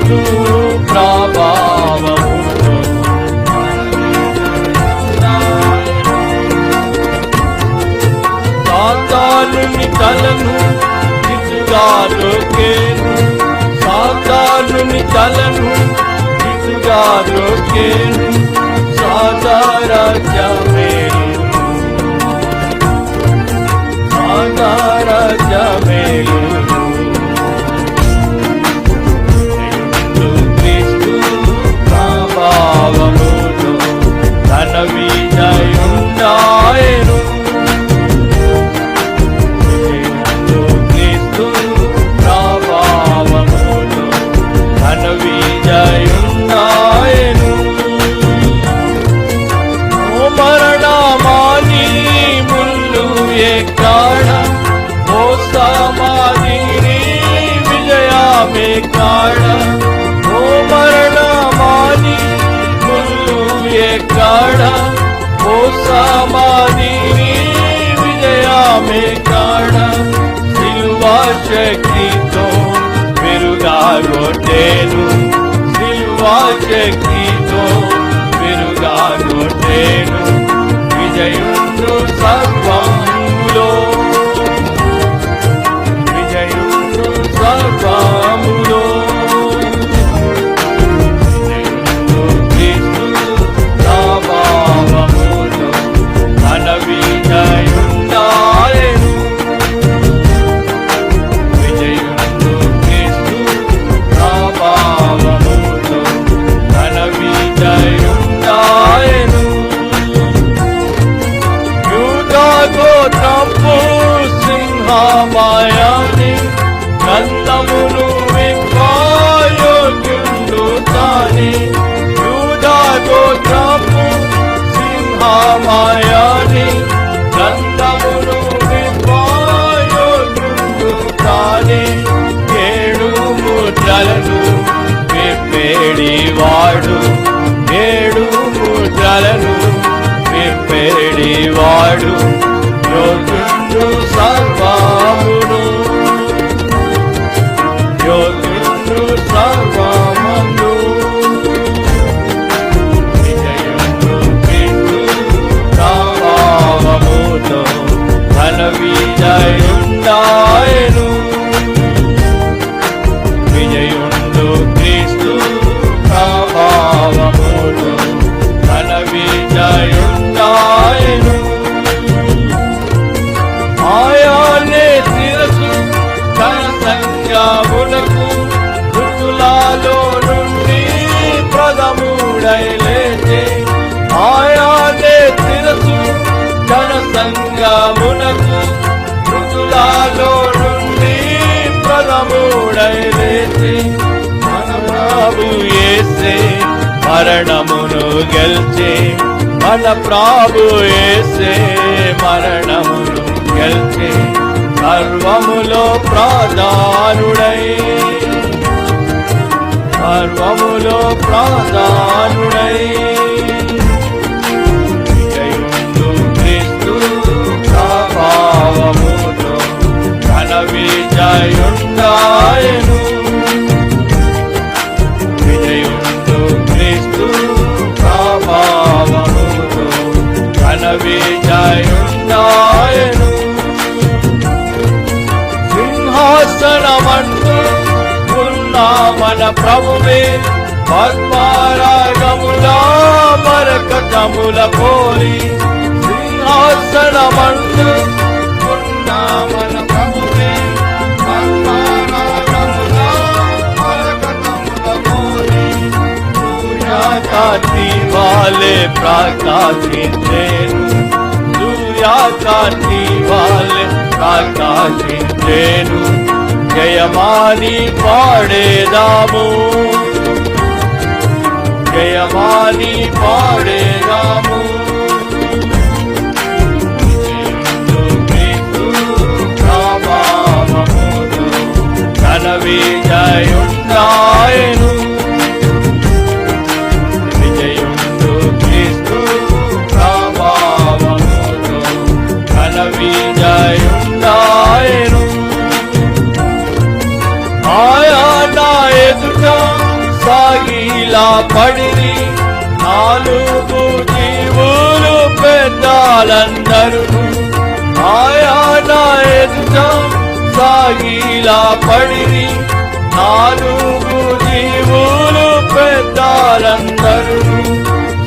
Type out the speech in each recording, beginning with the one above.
క్రీస్తు ప్రభావముతో సాతానుని తలను దిశగా దొక్కేను, సాతానుని తలను దిశగా దొక్కేను, సాతారాజ్యమేలు సాతారాజ్యమేలు క్రీస్తు ప్రభావముతో తన విజయుండాయెను. క్రీస్తు ప్రభావముతో తన విజయుండాయెను. ఓ మరణమాని ముల్లు ఎక్కడ, ఓ సమాధిని విజయమే కాడ, ఓ మరణమాని ముల్లు ఎక్కడ, ఓ సమాధిని విజయమే కాడ, సిలువ శక్తితో పెరుగాగొట్టేను, సిలువ శక్తితో పెరుగాగొట్టేను, విజయుండు సర్వములో విజయుండు సర్వములో విజయుండు క్రీస్తు ప్రభావముతో తన విజయుండాయెను. విజయుండు క్రీస్తు ప్రభావముతో తన విజయుండాయెను. గోత్రపు సింహమాయని గంధమును విప్పాయోగ్యుండు తాని, యూదా గోత్రపు సింహమాయని గంధమును విప్పాయోగ్యుండు తాని, ఏడు ముద్రలను విప్పేడివాడు, ఏడు ముద్రలను విప్పేడివాడు, యోగ్యుండు సర్వమును, యోగ్యుండు సర్వమును. విజయుండు క్రీస్తు ప్రభావముతో తన విజయుండాయెను. విజయుండు క్రీస్తు ప్రభావముతో తన విజయుండాయెను. ఆయనే శిరసు తన సంఘమునకు, మృతులలో నుండి ప్రథముడై లేచి, ఆయనే శిరసు తన సంఘమునకు, మృతులలో నుండి ప్రథముడై లేచి, మన ప్రభు యేసే మరణమును గెల్చి, మన ప్రభు యేసే మరణమును గెల్చి, సర్వములో ప్రధానుడై, సర్వములో ప్రధానుడై, విజయుండు క్రీస్తు ప్రభావముతో తన విజయుండాయెను. విజయుండు క్రీస్తు ప్రభావముతో తన విజయుండాయెను. సింహాసనమంటూ ఉన్న మన ప్రభువే పద్మరాగముల మరకతముల పోలి, సింహాసనమంటూ ఉన్న మన ప్రభువే పద్మరాగముల మరకతముల పోలి, సూర్యకాంతి వాలే ప్రకాశించేను, సూర్యకాంతి వాలే ప్రకాశించేను, జయమాని పాడేదాము, జయమాని పాడేదాము. క్రీస్తు ప్రభావముతో తన విజయుండాయెను. విజయుండు క్రీస్తు ప్రభావముతో తన విజయుండాయెను. ఆయన ఎదుట సాగిలా పడిరి నాలుగు జీవులు పెద్దాలందరూ ఆయన ఎదుట సాగిలా పడిరి నాలుగు జీవులు పెద్దాలందరూ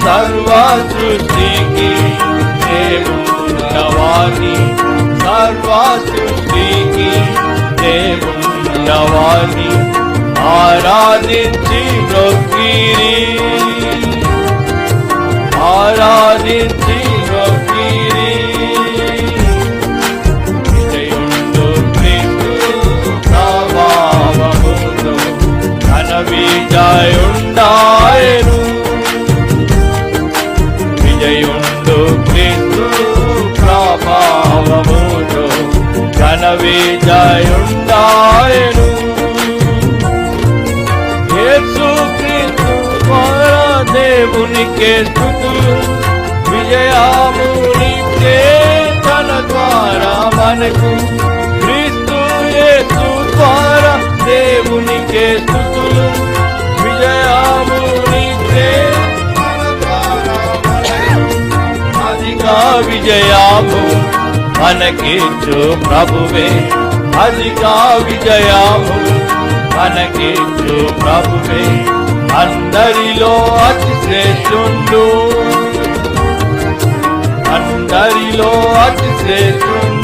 సర్వ సృష్టికి దేవుడవాని సర్వ సృష్టికి దేవుడవాని ఆరాధించి మొక్కిరి ఆరాధించి మొక్కిరి విజయుండు క్రీస్తు ప్రభావముతో ఘన విజయుండాయను విజయుండు క్రీస్తు ప్రభావముతో ఘన విజయుండాయను యేసు క్రీస్తు ద్వారా దేవునికే స్తుతులు విజయమునికే తన ద్వారా మనకు క్రీస్తు యేసు ద్వారా దేవునికే స్తుతులు విజయమునికే తన ద్వారా మనకు అధిక విజయము మనకిచ్చు ప్రభువే అధిక విజయము మనకిచ్చు ప్రభువే అందరిలో అతి శ్రేష్ఠుండు అందరిలో అతి శ్రేష్ఠుండు